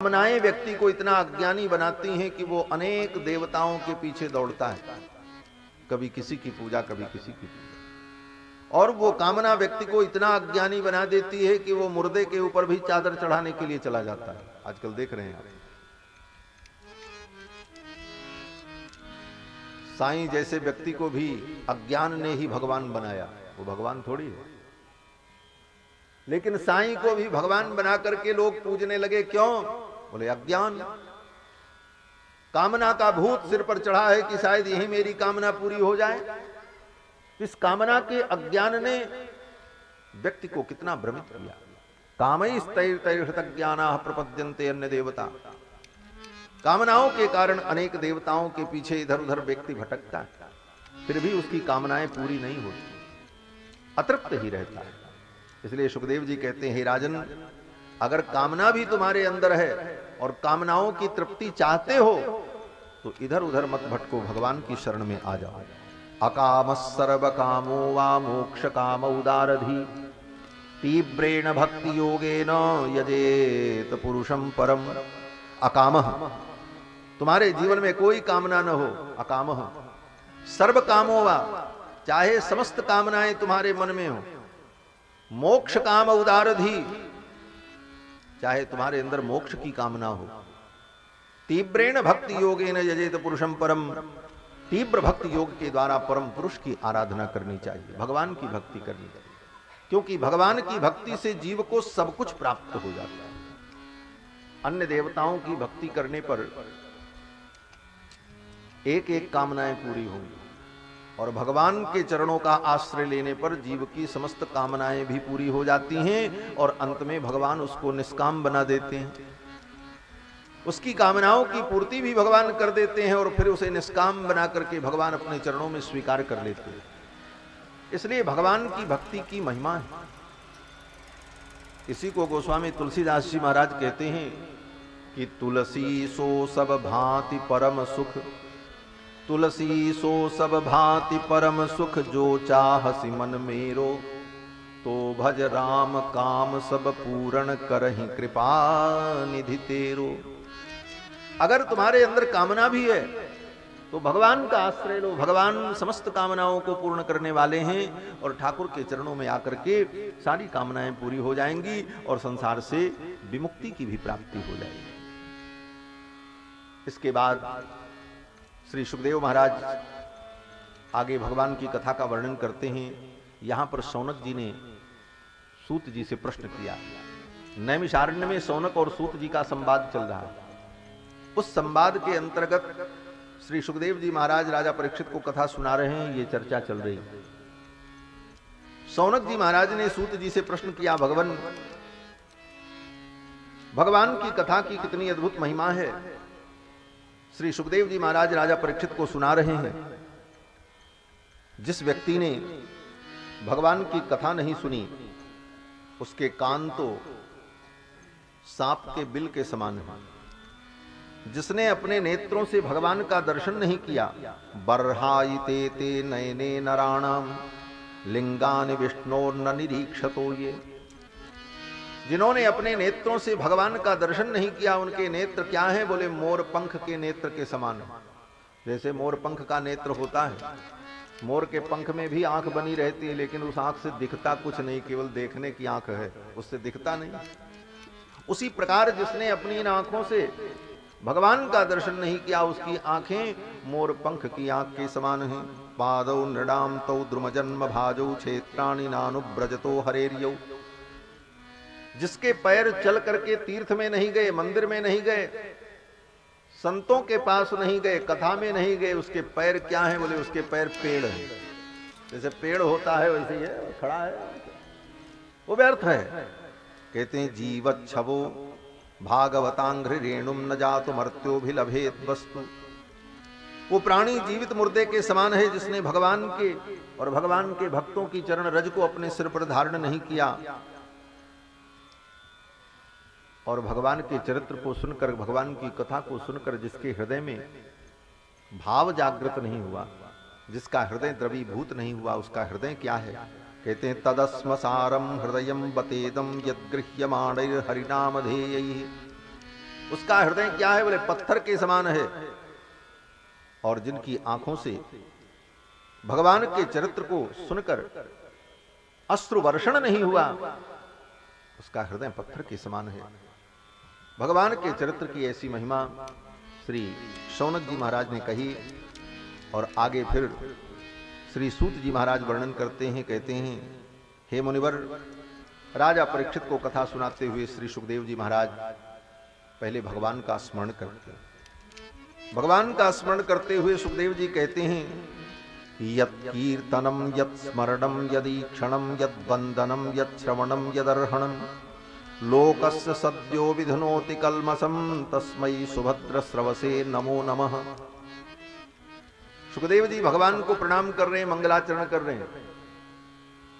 कामनाएं व्यक्ति को इतना अज्ञानी बनाती हैं कि वो अनेक देवताओं के पीछे दौड़ता है, कभी किसी की पूजा कभी किसी की पूजा। और वो कामना व्यक्ति को इतना अज्ञानी बना देती है कि वो मुर्दे के ऊपर भी चादर चढ़ाने के लिए चला जाता है। आजकल देख रहे हैं आप, साईं जैसे व्यक्ति को भी अज्ञान ने ही भगवान बनाया, वो भगवान थोड़ी है। लेकिन साईं को भी भगवान बना करके लोग पूजने लगे, क्यों? बोले अज्ञान। कामना का भूत सिर पर चढ़ा है कि शायद यही मेरी कामना पूरी हो जाए। इस कामना के अज्ञान ने व्यक्ति को कितना भ्रमित किया। कामैस्तैर्तैर्हृतज्ञानाः प्रपद्यन्ते अन्य देवता। कामनाओं के कारण अनेक देवताओं के पीछे इधर उधर व्यक्ति भटकता है, फिर भी उसकी कामनाएं पूरी नहीं होती, अतृप्त ही रहता है। इसलिए सुखदेव जी कहते हैं, हे राजन, अगर कामना भी तुम्हारे अंदर है और कामनाओं की तृप्ति चाहते हो तो इधर उधर मत भटको, भगवान की शरण में आ जाओ। अकाम सर्व कामो वा मोक्ष काम उदारधि तीव्रेण भक्ति योगेन यजेत पुरुषम परम। अकाम, तुम्हारे जीवन में कोई कामना न हो। अकाम सर्व कामो वा, चाहे समस्त कामनाएं तुम्हारे मन में हो। मोक्ष काम उदारधि, चाहे तुम्हारे अंदर मोक्ष की कामना हो। तीव्रेण भक्ति योगेन यजेत पुरुषम परम, तीव्र भक्ति योग के द्वारा परम पुरुष की आराधना करनी चाहिए, भगवान की भक्ति करनी चाहिए। क्योंकि भगवान की भक्ति से जीव को सब कुछ प्राप्त हो जाता है। अन्य देवताओं की भक्ति करने पर एक एक कामनाएं पूरी होंगी, और भगवान के चरणों का आश्रय लेने पर जीव की समस्त कामनाएं भी पूरी हो जाती हैं, और अंत में भगवान उसको निष्काम बना देते हैं। उसकी कामनाओं की पूर्ति भी भगवान कर देते हैं, और फिर उसे निष्काम बना करके भगवान अपने चरणों में स्वीकार कर लेते हैं। इसलिए भगवान की भक्ति की महिमा है। इसी को गोस्वामी तुलसीदास जी महाराज कहते हैं कि तुलसी सो सब भांति परम सुख, तुलसी सो सब भांति परम सुख, जो चाहसी मन मेरो, तो भज राम काम सब पूर्ण करहि कृपा निधि तेरो। अगर तुम्हारे अंदर कामना भी है तो भगवान का आश्रय लो, भगवान समस्त कामनाओं को पूर्ण करने वाले हैं, और ठाकुर के चरणों में आकर के सारी कामनाएं पूरी हो जाएंगी और संसार से विमुक्ति की भी प्राप्ति हो जाएगी। इसके बाद श्री सुखदेव महाराज आगे भगवान की कथा का वर्णन करते हैं। यहां पर शौनक जी ने सूत जी से प्रश्न किया। नैमिषारण्य में शौनक और सूत जी का संवाद चल रहा है। उस संवाद के अंतर्गत श्री सुखदेव जी महाराज राजा परीक्षित को कथा सुना रहे हैं, ये चर्चा चल रही है। शौनक जी महाराज ने सूत जी से प्रश्न किया, भगवान की कथा की कितनी अद्भुत महिमा है। श्री सुखदेव जी महाराज राजा परीक्षित को सुना रहे हैं। जिस व्यक्ति ने भगवान की कथा नहीं सुनी, उसके कान तो सांप के बिल के समान है। जिसने अपने नेत्रों से भगवान का दर्शन नहीं किया, बर्हायिते ते नयने नराणाम लिंगानि विष्णोर्न निरीक्षतो ये, जिन्होंने अपने नेत्रों से भगवान का दर्शन नहीं किया, उनके नेत्र क्या हैं? बोले मोर पंख के नेत्र के समान। जैसे मोर पंख का नेत्र होता है, मोर के पंख में भी आंख बनी रहती है, लेकिन उस आंख से दिखता कुछ नहीं, केवल देखने की आंख है, उससे दिखता नहीं। उसी प्रकार जिसने अपनी इन आंखों से भगवान का दर्शन नहीं किया, उसकी आंखें मोर पंख की आंख के समान हैं। पादौ नृणाम तौ द्रुमजन्म भाजौ क्षेत्राणि नानुब्रजतो हरेर्यौ। जिसके पैर चल करके तीर्थ में नहीं गए, मंदिर में नहीं गए, संतों के पास नहीं गए, कथा में नहीं गए, उसके पैर क्या हैं? बोले उसके पैर पेड़ हैं। जैसे पेड़ होता है वैसे ही है, खड़ा है, वो व्यर्थ है। कहते हैं जीवत छवो भागवतांघ्रि रेणुम न जातु मर्त्योभिलभेत वस्तु। वो प्राणी जीवित मुर्दे के समान है, जिसने भगवान के और भगवान के भक्तों की चरण रज को अपने सिर पर धारण नहीं किया, और भगवान के चरित्र को सुनकर, भगवान की कथा को सुनकर जिसके हृदय में भाव जागृत नहीं हुआ, जिसका हृदय द्रवीभूत नहीं हुआ, उसका हृदय क्या है? कहते हैं तदस्मसारम हृदयम बतेदम यद्गृह्यमाणैर्हरिनामधेयैः उसका हृदय क्या है? बोले पत्थर के समान है। और जिनकी आंखों से भगवान के चरित्र को सुनकर अश्रु वर्षण नहीं हुआ, उसका हृदय पत्थर के समान है। भगवान के चरित्र की ऐसी महिमा श्री शौनक जी महाराज ने कही। और आगे फिर श्री सूत जी महाराज वर्णन करते हैं, कहते हैं, हे मुनिवर, राजा परीक्षित को कथा सुनाते हुए श्री सुखदेव जी महाराज पहले भगवान का स्मरण करते हैं। भगवान का स्मरण करते हुए सुखदेव जी कहते हैं, यत् कीर्तनम यत् स्मरणम यदीक्षणम यद् वंदनम यत् श्रवणम यदर्हणम लोकस्य सद्यो विधुनोति कल्मषम तस्मै सुभद्र स्रवसे नमो नमः। सुखदेव जी भगवान को प्रणाम कर रहे हैं, मंगलाचरण कर रहे हैं।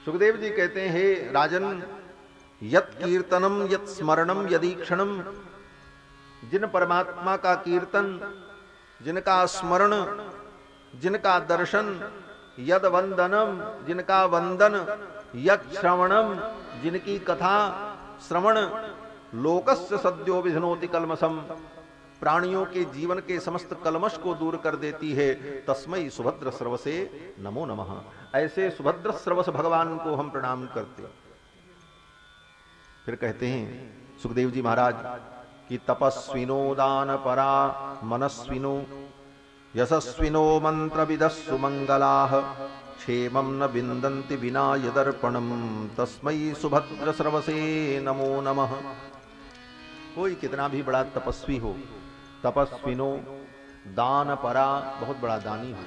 सुखदेव जी कहते हैं, हे राजन, यत् कीर्तनम यत् स्मरणम यदीक्षणम, जिन परमात्मा का कीर्तन, जिनका स्मरण, जिनका दर्शन, यद वंदनम, जिनका वंदन, यत् श्रवणम, जिनकी कथा श्रवण, लोकस्य सद्यो विधनोति कल्मषम, प्राणियों के जीवन के समस्त कलमश को दूर कर देती है। तस्मै सुभद्र स्रवसे नमो नमः। ऐसे सुभद्र स्रवस भगवान को हम प्रणाम करते। फिर कहते हैं सुखदेव जी महाराज कि तपस्विनो दान परा मनस्विनो यशस्विनो मंत्र विदः सुमंगलाः क्षेमं न विन्दन्ति विना यदर्पणम तस्मै सुभद्र स्रवसे नमो नमः। कोई कितना भी बड़ा तपस्वी हो, तपस्विनो दान परा, बहुत बड़ा दानी हो,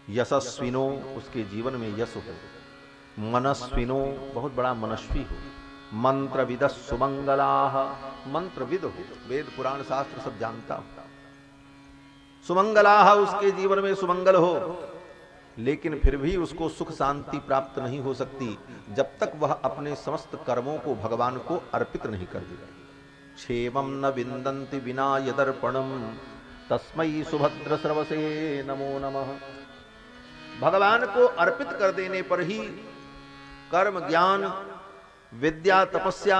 यशस्विनो, उसके जीवन में यश हो, मनस्विनो, बहुत बड़ा मनस्वी हो, मंत्र विद सुमंगलाः, मंत्रविद हो, वेद पुराण शास्त्र सब जानता हो, सुमंगलाः, उसके जीवन में सुमंगल हो, लेकिन फिर भी उसको सुख शांति प्राप्त नहीं हो सकती जब तक वह अपने समस्त कर्मों को भगवान को अर्पित नहीं कर देगा। क्षेमं न विन्दन्ति विना यदर्पणम तस्मै सुभद्र स्रवसे नमो नमः। भगवान को अर्पित कर देने पर ही कर्म, ज्ञान, विद्या, तपस्या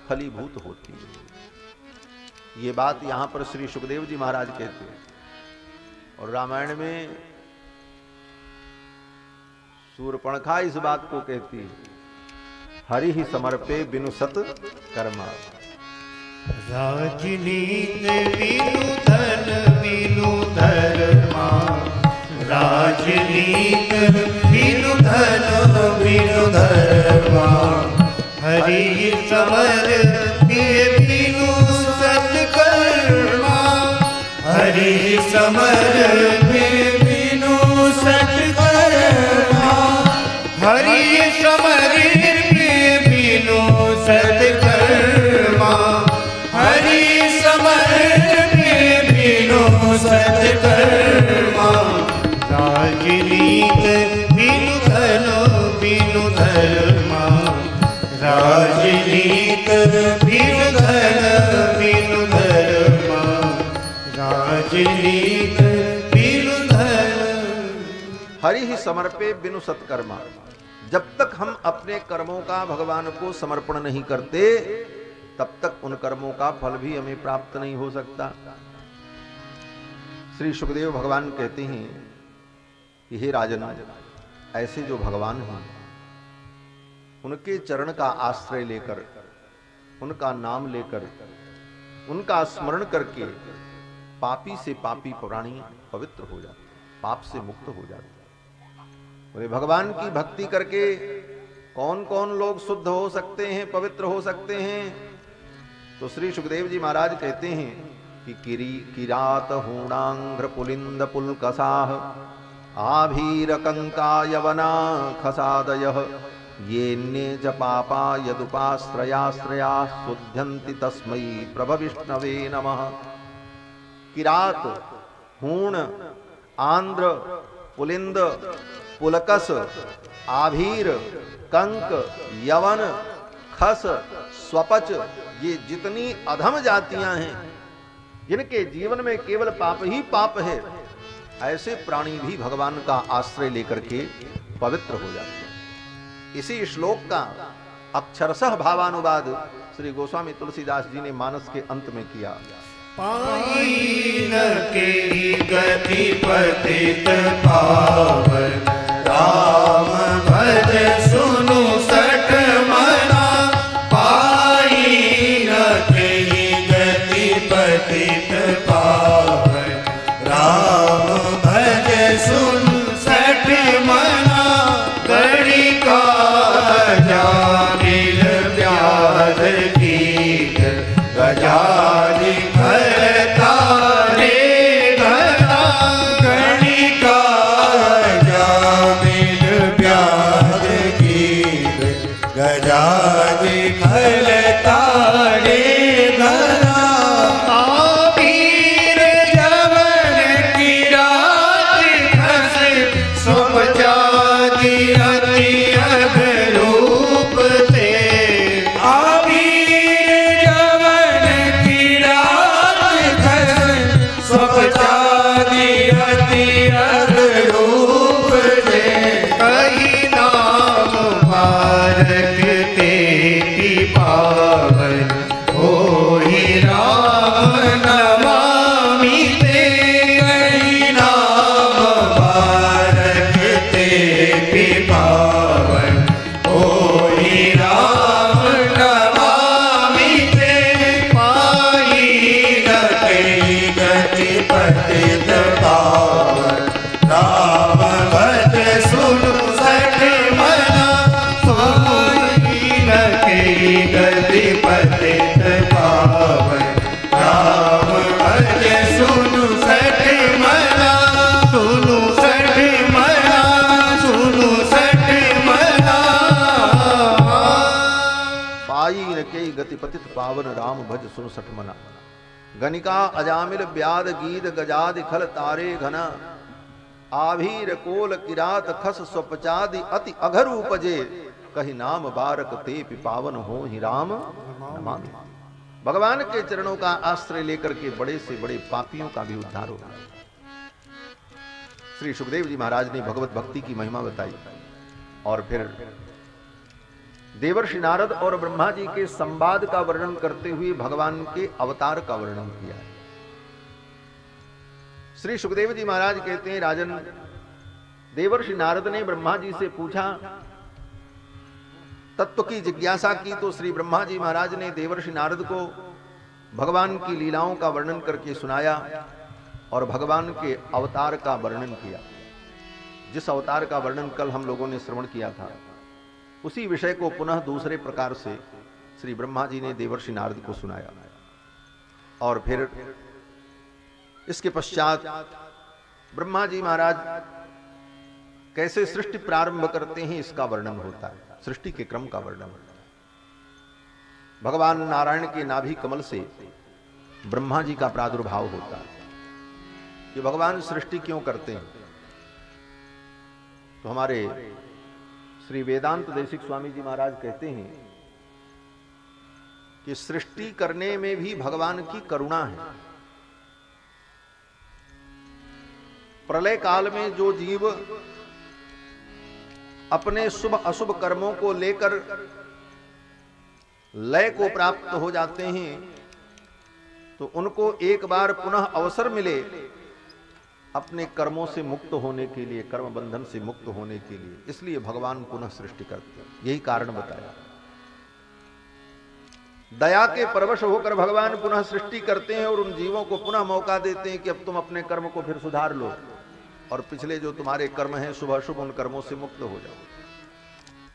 फलीभूत होती है। ये बात यहां पर श्री सुखदेव जी महाराज कहते हैं। और रामायण में शूर्पणखा इस बात को कहती है, हरि ही समर्पे बिनु सत कर्मा। राजनीत बिनु धन बिनु धर्मा, राजनीत बिनु धन बिनु धर्मा, हरि समर बिनु सत्कर्मा, हरि समर बिनु सत्कर्मा, हरि समर बिनु सत्कर्मा, हरि समर बिनु सत्कर्मा, राजनीत बिनु धन बिनु धर्मा, राजनीत बिनु धन बिनु धर्मा, राजनीत बिनु धन। हरि ही समर्पे बिनु सत्कर्मा। जब तक हम अपने कर्मों का भगवान को समर्पण नहीं करते तब तक उन कर्मों का फल भी हमें प्राप्त नहीं हो सकता। श्री सुखदेव भगवान कहते हैं कि हे राजन, ऐसे जो भगवान हैं उनके चरण का आश्रय लेकर, उनका नाम लेकर, उनका स्मरण करके पापी से पापी प्राणी पवित्र हो जाते, पाप से मुक्त हो जाते। बोले भगवान की भक्ति करके कौन कौन लोग शुद्ध हो सकते हैं, पवित्र हो सकते हैं? तो श्री सुखदेव जी महाराज कहते हैं कि किरात हूणांग्र पुलिंद पुलकसाह आभीर कंका यवना खसादयः येन्ये च पापा यदुपाश्रयाश्रया शुद्ध्यन्ति तस्मै प्रभ विष्णवे नमः। किरात, हूण, आंध्र, पुलिंद, पुलकस, आभीर, कंक, यवन, खस, स्वपच, ये जितनी अधम जातियां हैं जिनके जीवन में केवल पाप ही पाप है, ऐसे प्राणी भी भगवान का आश्रय लेकर के पवित्र हो जाते हैं। इसी श्लोक का अक्षरशः भावानुवाद श्री गोस्वामी तुलसीदास जी ने मानस के अंत में किया। पाई न के गति पतित पावन, राम भज सुनु सठ मना। पाई न के गति पतित पावन, राम भज सुनु सठ मना। गणि का जामिल व्याध गीत, गजानि भरतारे घना। गणि का जामिल व्याध गीत, गजानि भरतारे घना। आवीर जवन की रात खस, सुपचादी अति अघरूप ते। आवीर जवन की रात खस, सुपचादी अति अघरूप ते। कही नाम भारत ते पावन, होई राम नमामि ते। कही नाम भारत ते पावन, होई राम नमामि ते। पाई न कई गति पतित पावन, राम भज सुनु सठ मना। पाई न कई गति पतित पावन, राम भज सुनु सठ मना। सुनु सठ मना, सुनु सठ मना। पाई न के गति पतित पावन, राम भज सुन सठ मना। गणिका अजामिल व्याध गीत, गजादि खल तारे घना। आभीर कोल किरात खस, स्वपचादि अति अघर उपजे। कही नाम बारक ते पावन, हो ही राम नमामि। भगवान के चरणों का आश्रय लेकर के बड़े से बड़े पापियों का भी उद्धार होगा। श्री सुखदेव जी महाराज ने भगवत भक्ति की महिमा बताई और फिर देवर्षि नारद और ब्रह्मा जी के संवाद का वर्णन करते हुए भगवान के अवतार का वर्णन किया। श्री सुखदेव जी महाराज कहते हैं, राजन, देवर्षि नारद ने ब्रह्मा जी से पूछा, तत्व की जिज्ञासा की, तो श्री ब्रह्मा जी महाराज ने देवर्षि नारद को भगवान की लीलाओं का वर्णन करके सुनाया और भगवान के अवतार का वर्णन किया। जिस अवतार का वर्णन कल हम लोगों ने श्रवण किया था, उसी विषय को पुनः दूसरे प्रकार से श्री ब्रह्मा जी ने देवर्षि नारद को सुनाया। और फिर इसके पश्चात ब्रह्मा जी महाराज कैसे सृष्टि प्रारंभ करते हैं इसका वर्णन होता है, सृष्टि के क्रम का वर्णन होता है। भगवान नारायण के नाभि कमल से ब्रह्मा जी का प्रादुर्भाव होता है कि भगवान सृष्टि क्यों करते हैं। तो हमारे श्री वेदांत देशिक स्वामी जी महाराज कहते हैं कि सृष्टि करने में भी भगवान की करुणा है। प्रलय काल में जो जीव अपने शुभ अशुभ कर्मों को लेकर लय को प्राप्त हो जाते हैं, तो उनको एक बार पुनः अवसर मिले अपने कर्मों से मुक्त होने के लिए, कर्म बंधन से मुक्त होने के लिए, इसलिए भगवान पुनः सृष्टि करते हैं। यही कारण बताया। दया के परवश होकर भगवान पुनः सृष्टि करते हैं और उन जीवों को पुनः मौका देते हैं कि अब तुम अपने कर्म को फिर सुधार लो और पिछले जो तुम्हारे कर्म हैं शुभ अशुभ, उन कर्मों से मुक्त हो जाओ।